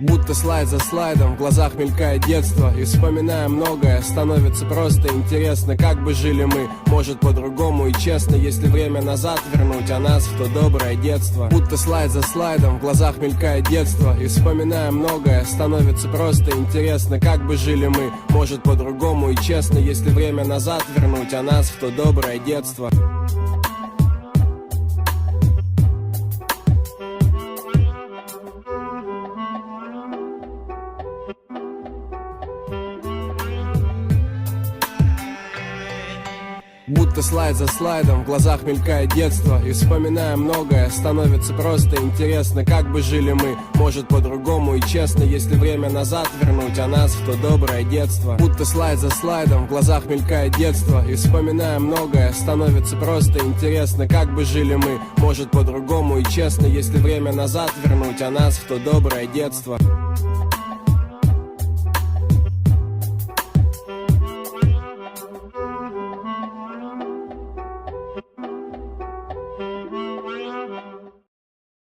Будто слайд за слайдом, в глазах мелькает детство. И вспоминая многое, становится просто интересно, как бы жили мы. Может по-другому и честно, если время назад вернуть, а нас в то доброе детство. Будто слайд за слайдом, в глазах мелькает детство. И вспоминая многое, становится просто интересно, как бы жили мы. Может по-другому и честно, если время назад вернуть, а нас в то доброе детство. Будто слайд за слайдом, в глазах мелькает детство. И вспоминая многое, становится просто интересно, как бы жили мы. Может по-другому и честно, если время назад вернуть, а нас в то доброе детство. Будто слайд за слайдом, в глазах мелькает детство. И вспоминая многое, становится просто интересно, как бы жили мы. Может по-другому и честно, если время назад вернуть, а нас в то доброе детство.